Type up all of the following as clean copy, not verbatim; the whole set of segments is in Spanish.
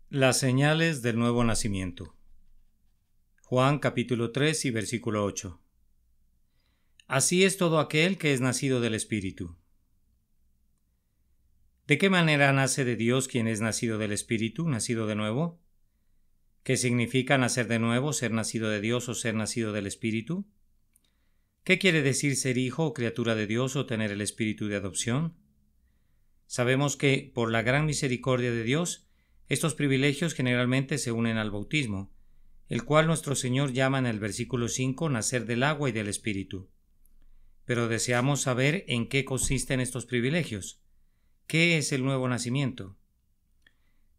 Las señales del nuevo nacimiento. Juan capítulo 3 y versículo 8. Así es todo aquel que es nacido del Espíritu. ¿De qué manera nace de Dios quien es nacido del Espíritu, nacido de nuevo? ¿Qué significa nacer de nuevo, ser nacido de Dios o ser nacido del Espíritu? ¿Qué quiere decir ser hijo o criatura de Dios o tener el Espíritu de adopción? Sabemos que, por la gran misericordia de Dios, estos privilegios generalmente se unen al bautismo, el cual nuestro Señor llama en el versículo 5 nacer del agua y del Espíritu. Pero deseamos saber en qué consisten estos privilegios. ¿Qué es el nuevo nacimiento?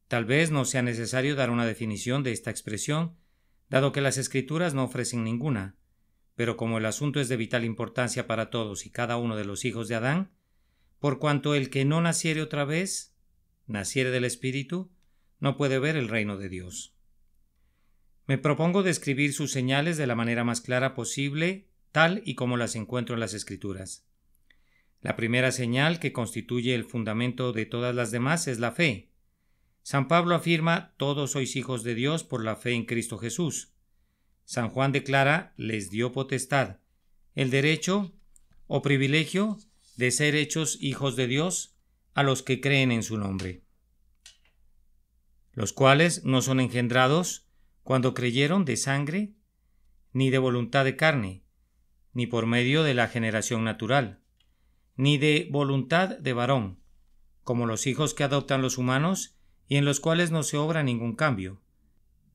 Tal vez no sea necesario dar una definición de esta expresión, dado que las Escrituras no ofrecen ninguna, pero como el asunto es de vital importancia para todos y cada uno de los hijos de Adán, por cuanto el que no naciere otra vez, naciere del Espíritu, no puede ver el reino de Dios. Me propongo describir sus señales de la manera más clara posible, tal y como las encuentro en las Escrituras. La primera señal, que constituye el fundamento de todas las demás, es la fe. San Pablo afirma: todos sois hijos de Dios por la fe en Cristo Jesús. San Juan declara: les dio potestad, el derecho o privilegio de ser hechos hijos de Dios a los que creen en su nombre, los cuales no son engendrados cuando creyeron de sangre, ni de voluntad de carne, ni por medio de la generación natural, ni de voluntad de varón, como los hijos que adoptan los humanos y en los cuales no se obra ningún cambio,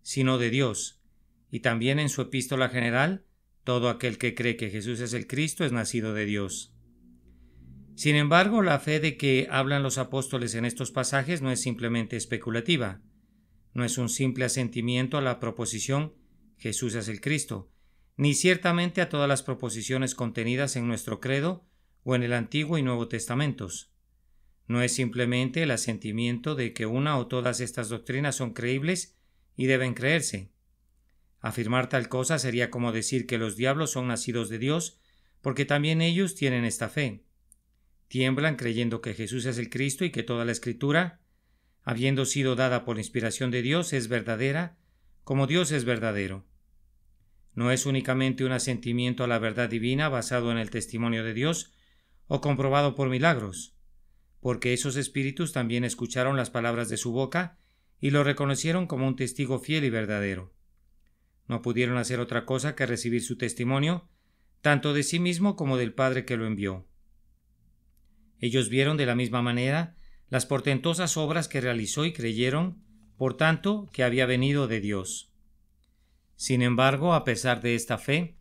sino de Dios. Y también en su epístola general: todo aquel que cree que Jesús es el Cristo es nacido de Dios. Sin embargo, la fe de que hablan los apóstoles en estos pasajes no es simplemente especulativa. No es un simple asentimiento a la proposición Jesús es el Cristo, ni ciertamente a todas las proposiciones contenidas en nuestro credo o en el Antiguo y Nuevo Testamentos. No es simplemente el asentimiento de que una o todas estas doctrinas son creíbles y deben creerse. Afirmar tal cosa sería como decir que los diablos son nacidos de Dios, porque también ellos tienen esta fe. Tiemblan creyendo que Jesús es el Cristo y que toda la Escritura, habiendo sido dada por inspiración de Dios, es verdadera, como Dios es verdadero. No es únicamente un asentimiento a la verdad divina basado en el testimonio de Dios o comprobado por milagros, porque esos espíritus también escucharon las palabras de su boca y lo reconocieron como un testigo fiel y verdadero. No pudieron hacer otra cosa que recibir su testimonio, tanto de sí mismo como del Padre que lo envió. Ellos vieron de la misma manera las portentosas obras que realizó y creyeron, por tanto, que había venido de Dios. Sin embargo, a pesar de esta fe,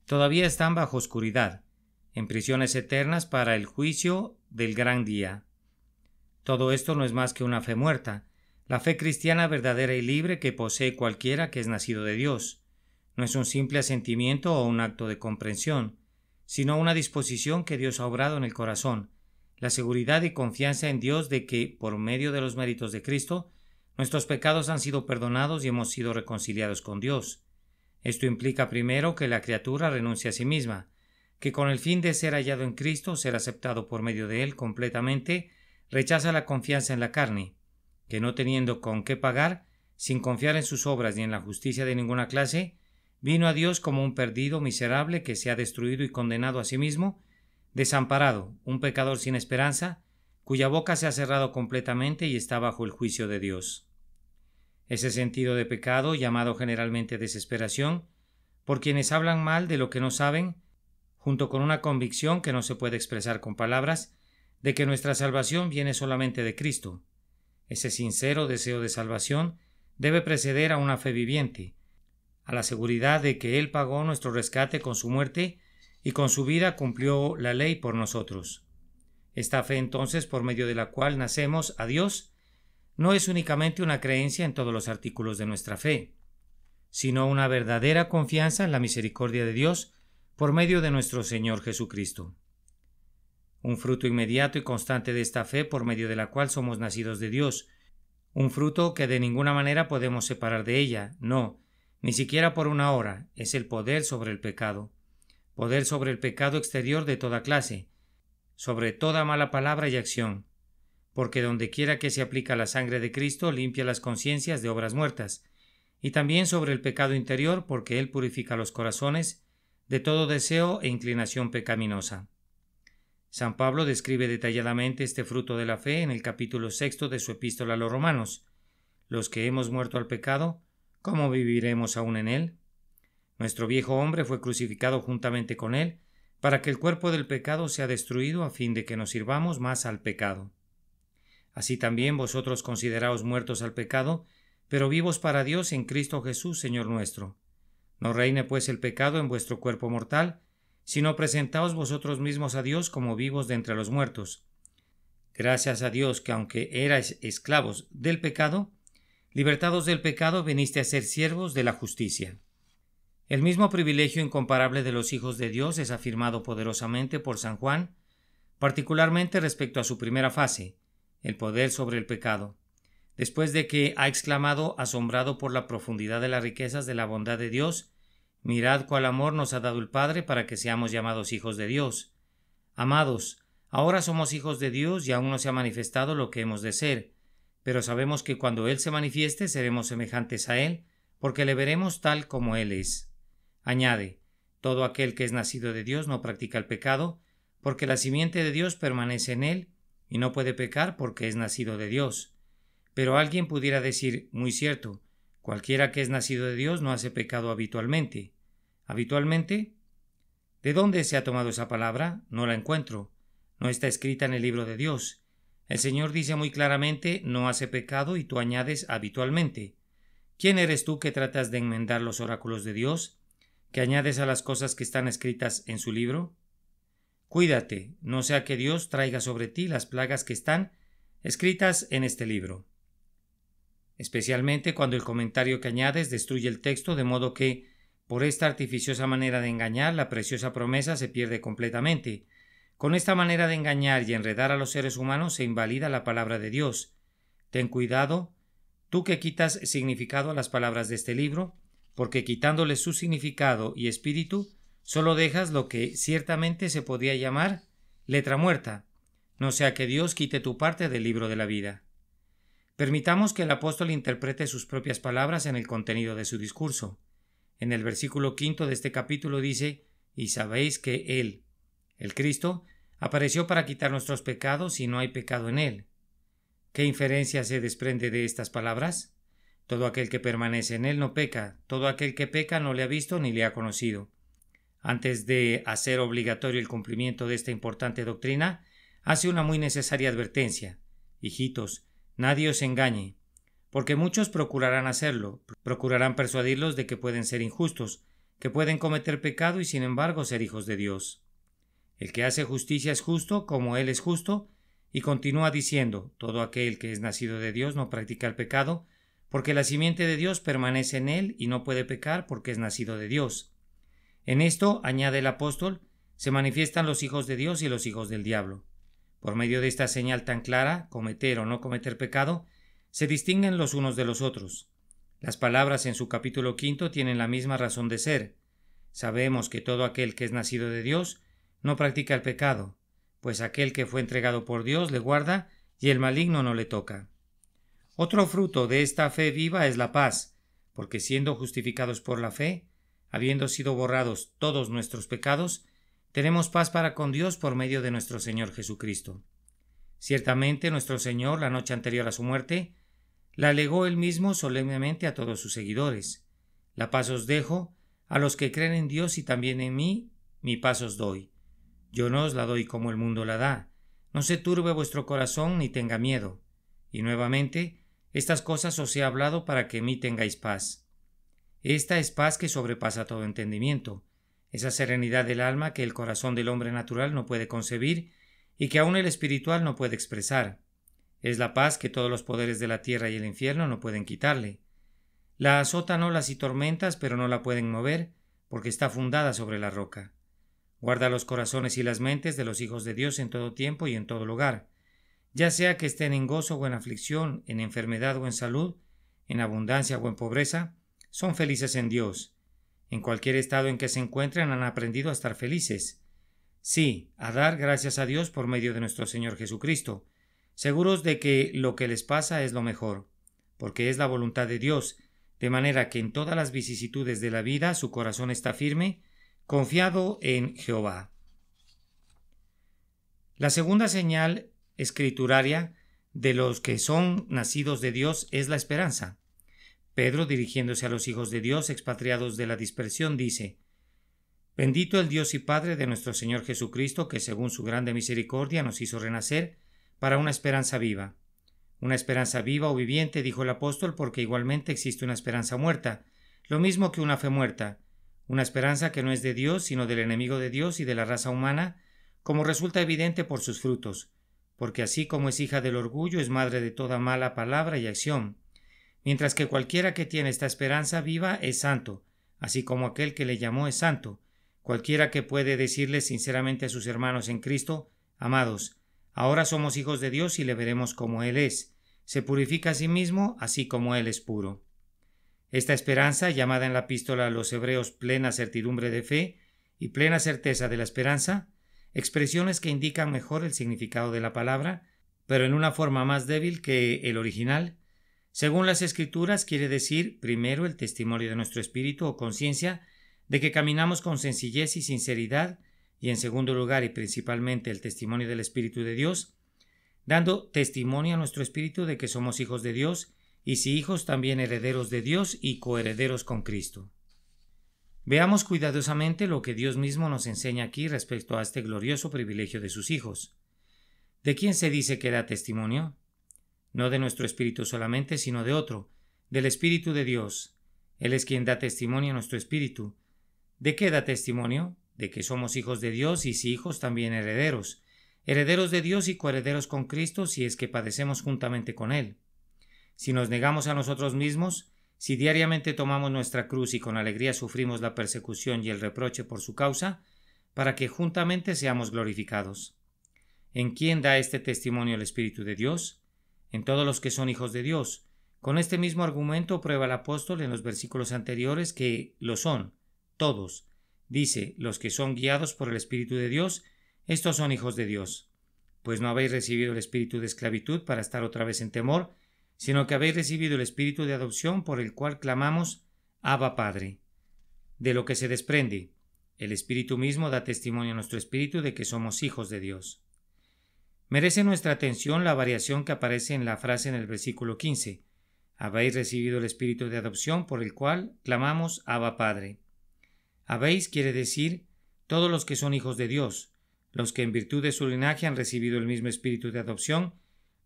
todavía están bajo oscuridad, en prisiones eternas para el juicio del gran día. Todo esto no es más que una fe muerta, la fe cristiana verdadera y libre que posee cualquiera que es nacido de Dios. No es un simple asentimiento o un acto de comprensión, sino una disposición que Dios ha obrado en el corazón, la seguridad y confianza en Dios de que, por medio de los méritos de Cristo, nuestros pecados han sido perdonados y hemos sido reconciliados con Dios. Esto implica primero que la criatura renuncia a sí misma, que con el fin de ser hallado en Cristo, ser aceptado por medio de Él completamente, rechaza la confianza en la carne, que no teniendo con qué pagar, sin confiar en sus obras ni en la justicia de ninguna clase, vino a Dios como un perdido miserable que se ha destruido y condenado a sí mismo, desamparado, un pecador sin esperanza, cuya boca se ha cerrado completamente y está bajo el juicio de Dios. Ese sentido de pecado, llamado generalmente desesperación, por quienes hablan mal de lo que no saben, junto con una convicción que no se puede expresar con palabras, de que nuestra salvación viene solamente de Cristo. Ese sincero deseo de salvación debe preceder a una fe viviente, a la seguridad de que Él pagó nuestro rescate con su muerte y con su vida cumplió la ley por nosotros. Esta fe, entonces, por medio de la cual nacemos a Dios, no es únicamente una creencia en todos los artículos de nuestra fe, sino una verdadera confianza en la misericordia de Dios por medio de nuestro Señor Jesucristo. Un fruto inmediato y constante de esta fe por medio de la cual somos nacidos de Dios, un fruto que de ninguna manera podemos separar de ella, no, ni siquiera por una hora, es el poder sobre el pecado exterior de toda clase, sobre toda mala palabra y acción, porque dondequiera que se aplica la sangre de Cristo limpia las conciencias de obras muertas, y también sobre el pecado interior, porque Él purifica los corazones de todo deseo e inclinación pecaminosa. San Pablo describe detalladamente este fruto de la fe en el capítulo 6 de su epístola a los Romanos. Los que hemos muerto al pecado, ¿cómo viviremos aún en él? Nuestro viejo hombre fue crucificado juntamente con él, para que el cuerpo del pecado sea destruido a fin de que nos sirvamos más al pecado. Así también vosotros consideraos muertos al pecado, pero vivos para Dios en Cristo Jesús, Señor nuestro. No reine pues el pecado en vuestro cuerpo mortal, sino presentaos vosotros mismos a Dios como vivos de entre los muertos. Gracias a Dios que aunque erais esclavos del pecado, libertados del pecado veniste a ser siervos de la justicia. El mismo privilegio incomparable de los hijos de Dios es afirmado poderosamente por San Juan, particularmente respecto a su primera fase, el poder sobre el pecado, después de que ha exclamado, asombrado por la profundidad de las riquezas de la bondad de Dios: mirad cuál amor nos ha dado el Padre para que seamos llamados hijos de Dios. Amados, ahora somos hijos de Dios y aún no se ha manifestado lo que hemos de ser, pero sabemos que cuando Él se manifieste seremos semejantes a Él, porque le veremos tal como Él es. Añade: todo aquel que es nacido de Dios no practica el pecado, porque la simiente de Dios permanece en él, y no puede pecar porque es nacido de Dios. Pero alguien pudiera decir: muy cierto, cualquiera que es nacido de Dios no hace pecado habitualmente. ¿Habitualmente? ¿De dónde se ha tomado esa palabra? No la encuentro. No está escrita en el libro de Dios. El Señor dice muy claramente: no hace pecado, y tú añades habitualmente. ¿Quién eres tú que tratas de enmendar los oráculos de Dios, que añades a las cosas que están escritas en su libro? Cuídate, no sea que Dios traiga sobre ti las plagas que están escritas en este libro. Especialmente cuando el comentario que añades destruye el texto, de modo que, por esta artificiosa manera de engañar, la preciosa promesa se pierde completamente. Con esta manera de engañar y enredar a los seres humanos se invalida la palabra de Dios. Ten cuidado, tú que quitas significado a las palabras de este libro, porque quitándole su significado y espíritu, solo dejas lo que ciertamente se podría llamar letra muerta, no sea que Dios quite tu parte del libro de la vida. Permitamos que el apóstol interprete sus propias palabras en el contenido de su discurso. En el versículo 5 de este capítulo dice: y sabéis que Él, el Cristo, apareció para quitar nuestros pecados y no hay pecado en Él. ¿Qué inferencia se desprende de estas palabras? Todo aquel que permanece en Él no peca, todo aquel que peca no le ha visto ni le ha conocido. Antes de hacer obligatorio el cumplimiento de esta importante doctrina, hace una muy necesaria advertencia: hijitos, nadie os engañe, porque muchos procurarán hacerlo, procurarán persuadirlos de que pueden ser injustos, que pueden cometer pecado y sin embargo ser hijos de Dios. El que hace justicia es justo como Él es justo, y continúa diciendo: todo aquel que es nacido de Dios no practica el pecado, porque la simiente de Dios permanece en él y no puede pecar porque es nacido de Dios. En esto, añade el apóstol, se manifiestan los hijos de Dios y los hijos del diablo. Por medio de esta señal tan clara, cometer o no cometer pecado, se distinguen los unos de los otros. Las palabras en su capítulo 5 tienen la misma razón de ser. Sabemos que todo aquel que es nacido de Dios no practica el pecado, pues aquel que fue entregado por Dios le guarda y el maligno no le toca. Otro fruto de esta fe viva es la paz, porque siendo justificados por la fe, habiendo sido borrados todos nuestros pecados, tenemos paz para con Dios por medio de nuestro Señor Jesucristo. Ciertamente nuestro Señor, la noche anterior a su muerte, la legó Él mismo solemnemente a todos sus seguidores: la paz os dejo, a los que creen en Dios y también en mí, mi paz os doy. Yo no os la doy como el mundo la da. No se turbe vuestro corazón ni tenga miedo. Y nuevamente, estas cosas os he hablado para que en mí tengáis paz. Esta es paz que sobrepasa todo entendimiento, esa serenidad del alma que el corazón del hombre natural no puede concebir y que aún el espiritual no puede expresar. Es la paz que todos los poderes de la tierra y el infierno no pueden quitarle. La azotan olas y tormentas, pero no la pueden mover, porque está fundada sobre la roca. Guarda los corazones y las mentes de los hijos de Dios en todo tiempo y en todo lugar, ya sea que estén en gozo o en aflicción, en enfermedad o en salud, en abundancia o en pobreza, son felices en Dios. En cualquier estado en que se encuentren han aprendido a estar felices. Sí, a dar gracias a Dios por medio de nuestro Señor Jesucristo. seguros de que lo que les pasa es lo mejor, porque es la voluntad de Dios, de manera que en todas las vicisitudes de la vida su corazón está firme, confiado en Jehová. La segunda señal escrituraria de los que son nacidos de Dios es la esperanza. Pedro, dirigiéndose a los hijos de Dios expatriados de la dispersión, dice: Bendito el Dios y Padre de nuestro Señor Jesucristo, que según su grande misericordia nos hizo renacer para una esperanza viva. Una esperanza viva o viviente, dijo el apóstol, porque igualmente existe una esperanza muerta, lo mismo que una fe muerta, una esperanza que no es de Dios, sino del enemigo de Dios y de la raza humana, como resulta evidente por sus frutos, porque así como es hija del orgullo, es madre de toda mala palabra y acción, mientras que cualquiera que tiene esta esperanza viva es santo, así como aquel que le llamó es santo. Cualquiera que puede decirle sinceramente a sus hermanos en Cristo: Amados, ahora somos hijos de Dios y le veremos como Él es, se purifica a sí mismo, así como Él es puro. Esta esperanza, llamada en la epístola a los Hebreos plena certidumbre de fe y plena certeza de la esperanza, expresiones que indican mejor el significado de la palabra, pero en una forma más débil que el original, según las Escrituras, quiere decir, primero, el testimonio de nuestro espíritu o conciencia de que caminamos con sencillez y sinceridad, y en segundo lugar y principalmente el testimonio del Espíritu de Dios, dando testimonio a nuestro espíritu de que somos hijos de Dios, y si hijos, también herederos de Dios y coherederos con Cristo. Veamos cuidadosamente lo que Dios mismo nos enseña aquí respecto a este glorioso privilegio de sus hijos. ¿De quién se dice que da testimonio? No de nuestro espíritu solamente, sino de otro, del Espíritu de Dios. Él es quien da testimonio a nuestro espíritu. ¿De qué da testimonio? De que somos hijos de Dios y si hijos, también herederos. Herederos de Dios y coherederos con Cristo, si es que padecemos juntamente con Él. Si nos negamos a nosotros mismos, si diariamente tomamos nuestra cruz y con alegría sufrimos la persecución y el reproche por su causa, para que juntamente seamos glorificados. ¿En quién da este testimonio el Espíritu de Dios? En todos los que son hijos de Dios. Con este mismo argumento prueba el apóstol en los versículos anteriores que lo son, todos. Dice: los que son guiados por el Espíritu de Dios, estos son hijos de Dios. Pues no habéis recibido el espíritu de esclavitud para estar otra vez en temor, sino que habéis recibido el espíritu de adopción por el cual clamamos: Abba, Padre. De lo que se desprende: el Espíritu mismo da testimonio a nuestro espíritu de que somos hijos de Dios. Merece nuestra atención la variación que aparece en la frase en el versículo 15. Habéis recibido el espíritu de adopción por el cual clamamos: Abba, Padre. Habéis quiere decir todos los que son hijos de Dios, los que en virtud de su linaje han recibido el mismo espíritu de adopción,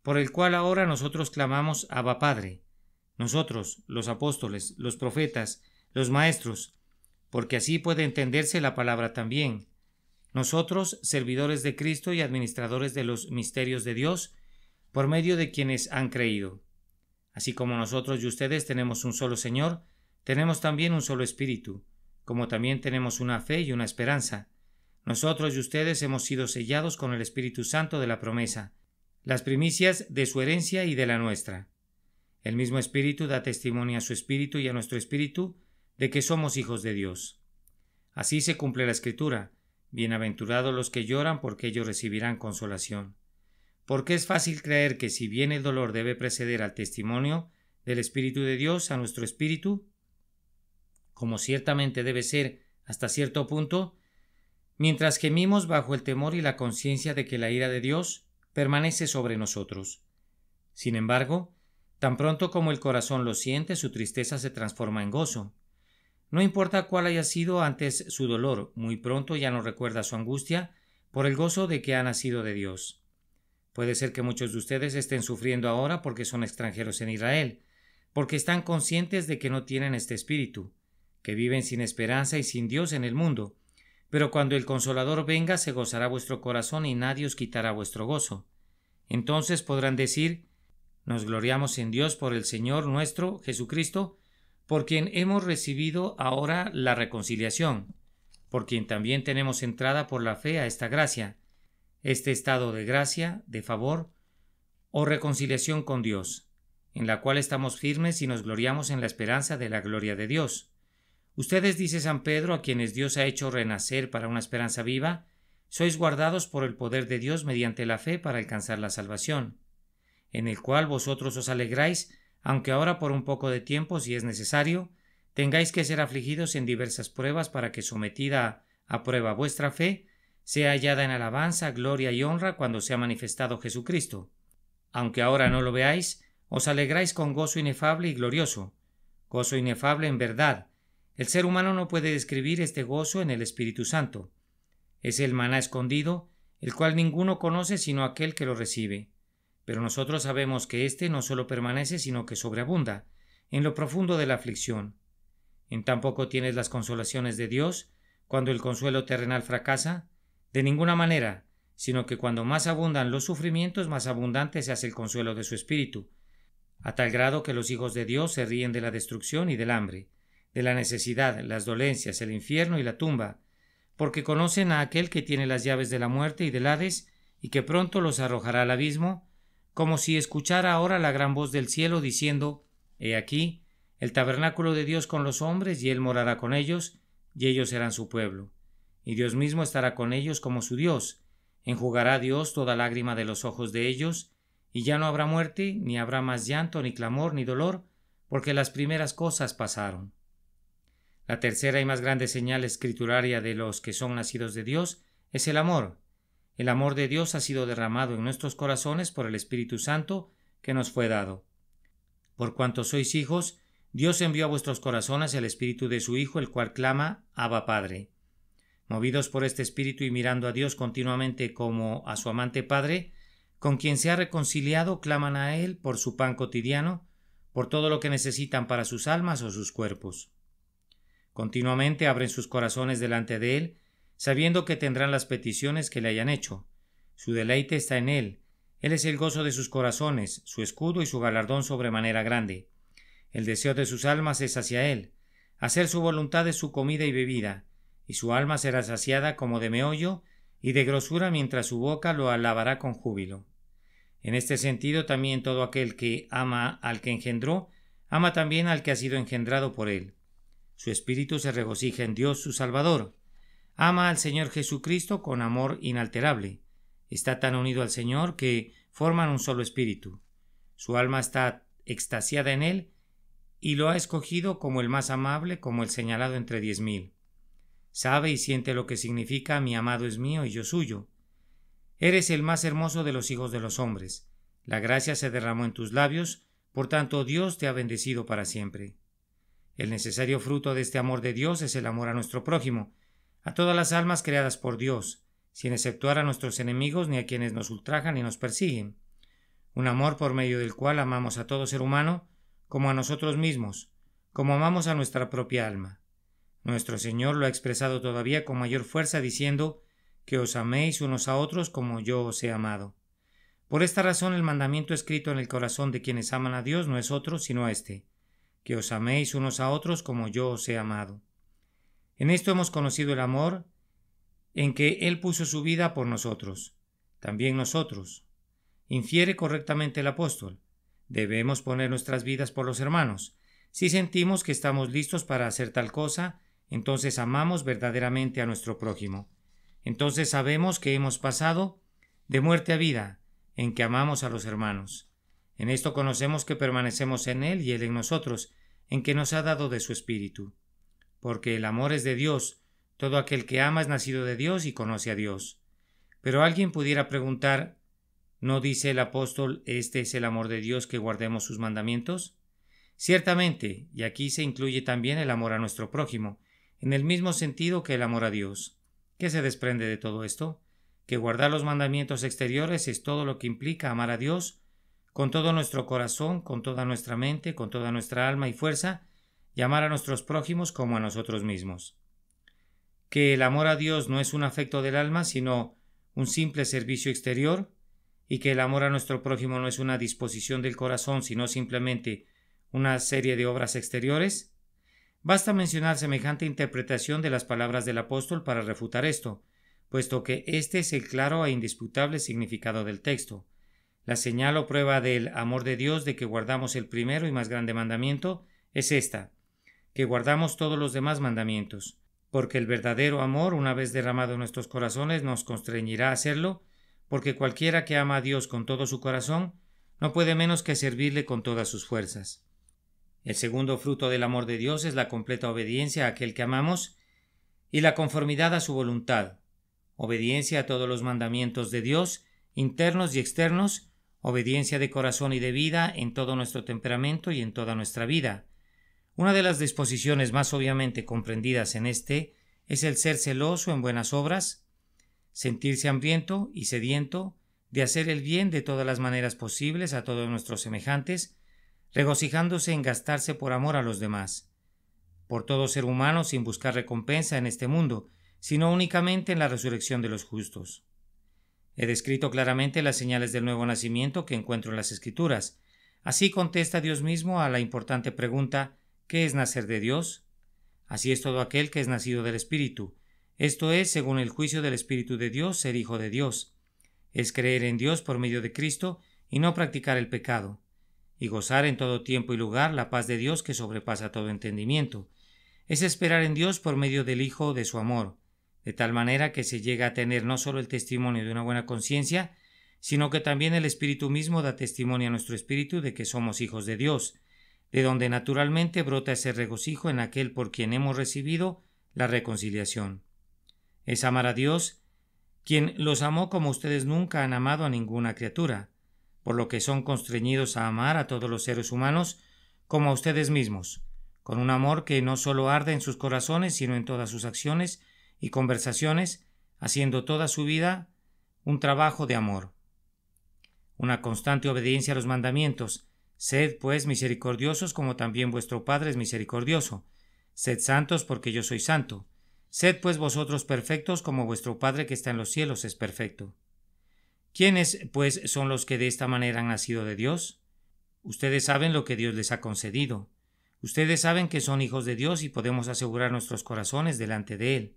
por el cual ahora nosotros clamamos: Abba, Padre. Nosotros, los apóstoles, los profetas, los maestros, porque así puede entenderse la palabra también. Nosotros, servidores de Cristo y administradores de los misterios de Dios, por medio de quienes han creído. Así como nosotros y ustedes tenemos un solo Señor, tenemos también un solo Espíritu, como también tenemos una fe y una esperanza. Nosotros y ustedes hemos sido sellados con el Espíritu Santo de la promesa, las primicias de su herencia y de la nuestra. El mismo Espíritu da testimonio a su Espíritu y a nuestro Espíritu de que somos hijos de Dios. Así se cumple la Escritura: bienaventurados los que lloran, porque ellos recibirán consolación. Porque es fácil creer que si bien el dolor debe preceder al testimonio del Espíritu de Dios a nuestro espíritu, como ciertamente debe ser hasta cierto punto, mientras gemimos bajo el temor y la conciencia de que la ira de Dios permanece sobre nosotros. Sin embargo, tan pronto como el corazón lo siente, su tristeza se transforma en gozo. No importa cuál haya sido antes su dolor, muy pronto ya no recuerda su angustia por el gozo de que ha nacido de Dios. Puede ser que muchos de ustedes estén sufriendo ahora porque son extranjeros en Israel, porque están conscientes de que no tienen este espíritu, que viven sin esperanza y sin Dios en el mundo. Pero cuando el Consolador venga, se gozará vuestro corazón y nadie os quitará vuestro gozo. Entonces podrán decir: nos gloriamos en Dios por el Señor nuestro Jesucristo, por quien hemos recibido ahora la reconciliación, por quien también tenemos entrada por la fe a esta gracia, este estado de gracia, de favor o reconciliación con Dios, en la cual estamos firmes y nos gloriamos en la esperanza de la gloria de Dios. Ustedes, dice San Pedro, a quienes Dios ha hecho renacer para una esperanza viva, sois guardados por el poder de Dios mediante la fe para alcanzar la salvación. en el cual vosotros os alegráis, aunque ahora por un poco de tiempo, si es necesario, tengáis que ser afligidos en diversas pruebas, para que sometida a prueba vuestra fe sea hallada en alabanza, gloria y honra cuando sea manifestado Jesucristo. Aunque ahora no lo veáis, os alegráis con gozo inefable y glorioso, gozo inefable en verdad. El ser humano no puede describir este gozo en el Espíritu Santo. Es el maná escondido, el cual ninguno conoce sino aquel que lo recibe. Pero nosotros sabemos que éste no solo permanece, sino que sobreabunda en lo profundo de la aflicción. En tan poco tienes las consolaciones de Dios, cuando el consuelo terrenal fracasa, de ninguna manera, sino que cuando más abundan los sufrimientos, más abundante se hace el consuelo de su espíritu, a tal grado que los hijos de Dios se ríen de la destrucción y del hambre, de la necesidad, las dolencias, el infierno y la tumba, porque conocen a aquel que tiene las llaves de la muerte y del Hades, y que pronto los arrojará al abismo, como si escuchara ahora la gran voz del cielo diciendo: He aquí, el tabernáculo de Dios con los hombres, y él morará con ellos, y ellos serán su pueblo. Y Dios mismo estará con ellos como su Dios. Enjugará Dios toda lágrima de los ojos de ellos, y ya no habrá muerte, ni habrá más llanto, ni clamor, ni dolor, porque las primeras cosas pasaron. La tercera y más grande señal escrituraria de los que son nacidos de Dios es el amor. El amor de Dios ha sido derramado en nuestros corazones por el Espíritu Santo que nos fue dado. Por cuanto sois hijos, Dios envió a vuestros corazones el Espíritu de su Hijo, el cual clama: Abba, Padre. Movidos por este Espíritu y mirando a Dios continuamente como a su amante Padre, con quien se ha reconciliado, claman a Él por su pan cotidiano, por todo lo que necesitan para sus almas o sus cuerpos. Continuamente abren sus corazones delante de Él, sabiendo que tendrán las peticiones que le hayan hecho. Su deleite está en Él. Él es el gozo de sus corazones, su escudo y su galardón sobremanera grande. El deseo de sus almas es hacia Él. Hacer su voluntad es su comida y bebida, y su alma será saciada como de meollo y de grosura, mientras su boca lo alabará con júbilo. En este sentido también todo aquel que ama al que engendró, ama también al que ha sido engendrado por Él. Su espíritu se regocija en Dios su Salvador. Ama al Señor Jesucristo con amor inalterable. Está tan unido al Señor que forman un solo espíritu. Su alma está extasiada en Él y lo ha escogido como el más amable, como el señalado entre 10,000. Sabe y siente lo que significa: mi amado es mío y yo suyo. Eres el más hermoso de los hijos de los hombres. La gracia se derramó en tus labios, por tanto Dios te ha bendecido para siempre. El necesario fruto de este amor de Dios es el amor a nuestro prójimo, a todas las almas creadas por Dios, sin exceptuar a nuestros enemigos ni a quienes nos ultrajan y nos persiguen. Un amor por medio del cual amamos a todo ser humano como a nosotros mismos, como amamos a nuestra propia alma. Nuestro Señor lo ha expresado todavía con mayor fuerza diciendo: que os améis unos a otros como yo os he amado. Por esta razón el mandamiento escrito en el corazón de quienes aman a Dios no es otro sino este: que os améis unos a otros como yo os he amado. En esto hemos conocido el amor, en que Él puso su vida por nosotros, también nosotros. Infiere correctamente el apóstol: debemos poner nuestras vidas por los hermanos. Si sentimos que estamos listos para hacer tal cosa, entonces amamos verdaderamente a nuestro prójimo. Entonces sabemos que hemos pasado de muerte a vida, en que amamos a los hermanos. En esto conocemos que permanecemos en Él y Él en nosotros, en que nos ha dado de su Espíritu. Porque el amor es de Dios. Todo aquel que ama es nacido de Dios y conoce a Dios. Pero alguien pudiera preguntar: ¿no dice el apóstol: este es el amor de Dios, que guardemos sus mandamientos? Ciertamente, y aquí se incluye también el amor a nuestro prójimo, en el mismo sentido que el amor a Dios. ¿Qué se desprende de todo esto? Que guardar los mandamientos exteriores es todo lo que implica amar a Dios con todo nuestro corazón, con toda nuestra mente, con toda nuestra alma y fuerza, y amar a nuestros prójimos como a nosotros mismos. Que el amor a Dios no es un afecto del alma, sino un simple servicio exterior, y que el amor a nuestro prójimo no es una disposición del corazón, sino simplemente una serie de obras exteriores. Basta mencionar semejante interpretación de las palabras del apóstol para refutar esto, puesto que este es el claro e indisputable significado del texto. La señal o prueba del amor de Dios de que guardamos el primero y más grande mandamiento es esta: que guardamos todos los demás mandamientos, porque el verdadero amor, una vez derramado en nuestros corazones, nos constreñirá a hacerlo, porque cualquiera que ama a Dios con todo su corazón no puede menos que servirle con todas sus fuerzas. El segundo fruto del amor de Dios es la completa obediencia a aquel que amamos y la conformidad a su voluntad, obediencia a todos los mandamientos de Dios, internos y externos, obediencia de corazón y de vida en todo nuestro temperamento y en toda nuestra vida. Una de las disposiciones más obviamente comprendidas en este es el ser celoso en buenas obras, sentirse hambriento y sediento de hacer el bien de todas las maneras posibles a todos nuestros semejantes, regocijándose en gastarse por amor a los demás, por todo ser humano sin buscar recompensa en este mundo, sino únicamente en la resurrección de los justos. He descrito claramente las señales del nuevo nacimiento que encuentro en las Escrituras. Así contesta Dios mismo a la importante pregunta: ¿qué es nacer de Dios? Así es todo aquel que es nacido del Espíritu. Esto es, según el juicio del Espíritu de Dios, ser hijo de Dios. Es creer en Dios por medio de Cristo y no practicar el pecado, y gozar en todo tiempo y lugar la paz de Dios que sobrepasa todo entendimiento. Es esperar en Dios por medio del Hijo de su amor, de tal manera que se llega a tener no solo el testimonio de una buena conciencia, sino que también el Espíritu mismo da testimonio a nuestro espíritu de que somos hijos de Dios, de donde naturalmente brota ese regocijo en aquel por quien hemos recibido la reconciliación. Es amar a Dios, quien los amó como ustedes nunca han amado a ninguna criatura, por lo que son constreñidos a amar a todos los seres humanos como a ustedes mismos, con un amor que no solo arde en sus corazones, sino en todas sus acciones y conversaciones, haciendo toda su vida un trabajo de amor. Una constante obediencia a los mandamientos. Sed, pues, misericordiosos como también vuestro Padre es misericordioso. Sed santos porque yo soy santo. Sed, pues, vosotros perfectos como vuestro Padre que está en los cielos es perfecto. ¿Quiénes, pues, son los que de esta manera han nacido de Dios? Ustedes saben lo que Dios les ha concedido. Ustedes saben que son hijos de Dios y podemos asegurar nuestros corazones delante de Él.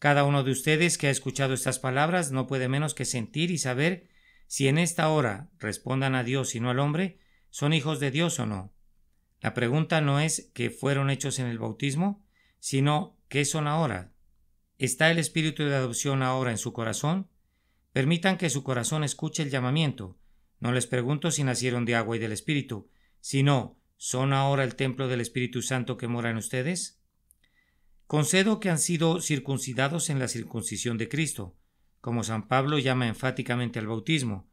Cada uno de ustedes que ha escuchado estas palabras no puede menos que sentir y saber si en esta hora respondan a Dios y no al hombre, son hijos de Dios o no. La pregunta no es qué fueron hechos en el bautismo, sino qué son ahora. ¿Está el espíritu de adopción ahora en su corazón? Permitan que su corazón escuche el llamamiento. No les pregunto si nacieron de agua y del Espíritu, sino ¿son ahora el templo del Espíritu Santo que mora en ustedes? Concedo que han sido circuncidados en la circuncisión de Cristo, como San Pablo llama enfáticamente al bautismo.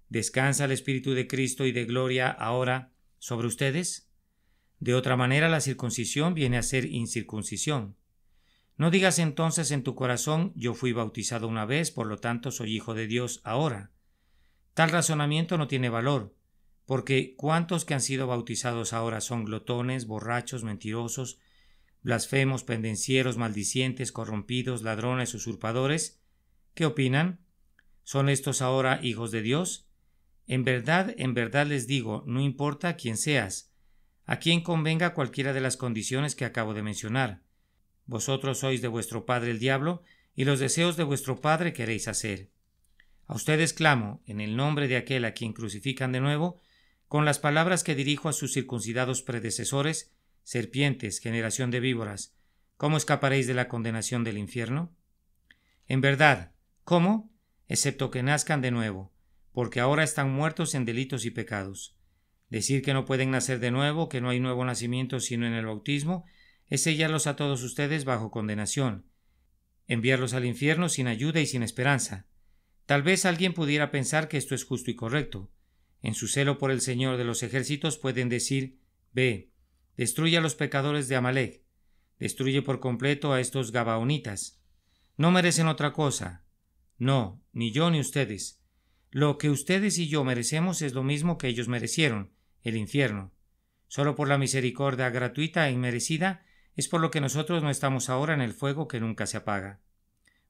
¿Descansa el Espíritu de Cristo y de gloria ahora sobre ustedes? De otra manera, la circuncisión viene a ser incircuncisión. No digas entonces en tu corazón: yo fui bautizado una vez, por lo tanto soy hijo de Dios ahora. Tal razonamiento no tiene valor, porque ¿cuántos que han sido bautizados ahora son glotones, borrachos, mentirosos, blasfemos, pendencieros, maldicientes, corrompidos, ladrones, usurpadores? ¿Qué opinan? ¿Son estos ahora hijos de Dios? En verdad les digo, no importa quién seas, a quien convenga cualquiera de las condiciones que acabo de mencionar. Vosotros sois de vuestro padre el diablo, y los deseos de vuestro padre queréis hacer. A ustedes clamo, en el nombre de aquel a quien crucifican de nuevo, con las palabras que dirijo a sus circuncidados predecesores: serpientes, generación de víboras, ¿cómo escaparéis de la condenación del infierno? En verdad, ¿cómo? Excepto que nazcan de nuevo, porque ahora están muertos en delitos y pecados. Decir que no pueden nacer de nuevo, que no hay nuevo nacimiento sino en el bautismo, es sellarlos a todos ustedes bajo condenación, enviarlos al infierno sin ayuda y sin esperanza. Tal vez alguien pudiera pensar que esto es justo y correcto. En su celo por el Señor de los ejércitos pueden decir: ve, destruye a los pecadores de Amalek, destruye por completo a estos gabaonitas. No merecen otra cosa. No, ni yo ni ustedes. Lo que ustedes y yo merecemos es lo mismo que ellos merecieron, el infierno. Solo por la misericordia gratuita e inmerecida es por lo que nosotros no estamos ahora en el fuego que nunca se apaga.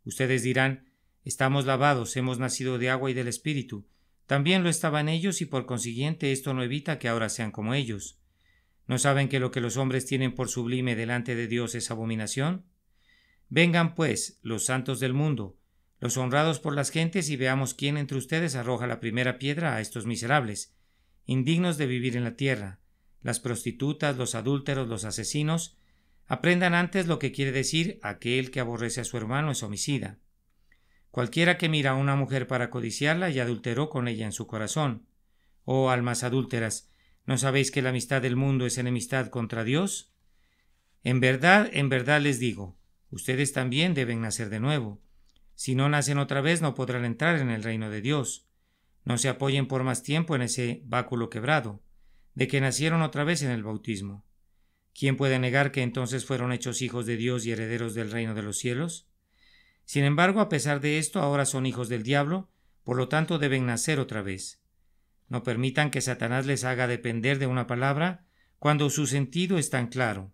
Ustedes dirán: estamos lavados, hemos nacido de agua y del Espíritu. También lo estaban ellos y por consiguiente esto no evita que ahora sean como ellos. ¿No saben que lo que los hombres tienen por sublime delante de Dios es abominación? Vengan pues los santos del mundo, los honrados por las gentes, y veamos quién entre ustedes arroja la primera piedra a estos miserables, indignos de vivir en la tierra, las prostitutas, los adúlteros, los asesinos. Aprendan antes lo que quiere decir: aquel que aborrece a su hermano es homicida. Cualquiera que mira a una mujer para codiciarla ya adulteró con ella en su corazón. Oh almas adúlteras, ¿no sabéis que la amistad del mundo es enemistad contra Dios? En verdad les digo, ustedes también deben nacer de nuevo. Si no nacen otra vez, no podrán entrar en el reino de Dios. No se apoyen por más tiempo en ese báculo quebrado, de que nacieron otra vez en el bautismo. ¿Quién puede negar que entonces fueron hechos hijos de Dios y herederos del reino de los cielos? Sin embargo, a pesar de esto, ahora son hijos del diablo, por lo tanto deben nacer otra vez. No permitan que Satanás les haga depender de una palabra cuando su sentido es tan claro.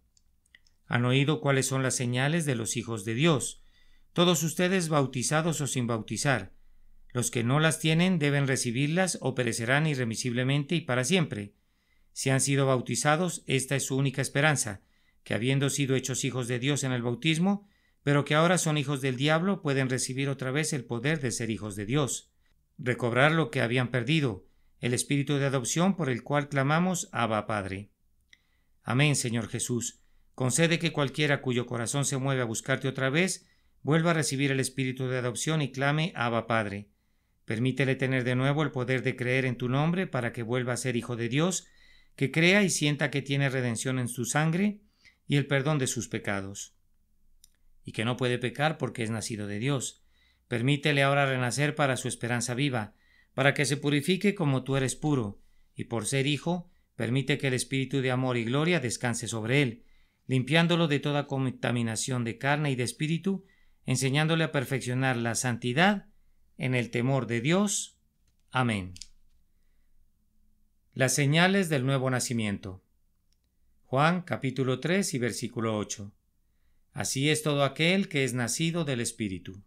Han oído cuáles son las señales de los hijos de Dios, todos ustedes bautizados o sin bautizar. Los que no las tienen deben recibirlas o perecerán irremisiblemente y para siempre. Si han sido bautizados, esta es su única esperanza, que habiendo sido hechos hijos de Dios en el bautismo, pero que ahora son hijos del diablo, pueden recibir otra vez el poder de ser hijos de Dios, recobrar lo que habían perdido, el espíritu de adopción por el cual clamamos Abba Padre. Amén, Señor Jesús. Concede que cualquiera cuyo corazón se mueve a buscarte otra vez, vuelva a recibir el espíritu de adopción y clame Abba Padre. Permítele tener de nuevo el poder de creer en tu nombre para que vuelva a ser hijo de Dios, que crea y sienta que tiene redención en su sangre y el perdón de sus pecados, y que no puede pecar porque es nacido de Dios. Permítele ahora renacer para su esperanza viva, para que se purifique como tú eres puro, y por ser hijo, permite que el espíritu de amor y gloria descanse sobre él, limpiándolo de toda contaminación de carne y de espíritu, enseñándole a perfeccionar la santidad en el temor de Dios. Amén. Las señales del nuevo nacimiento. Juan capítulo 3 y versículo 8. Así es todo aquel que es nacido del Espíritu.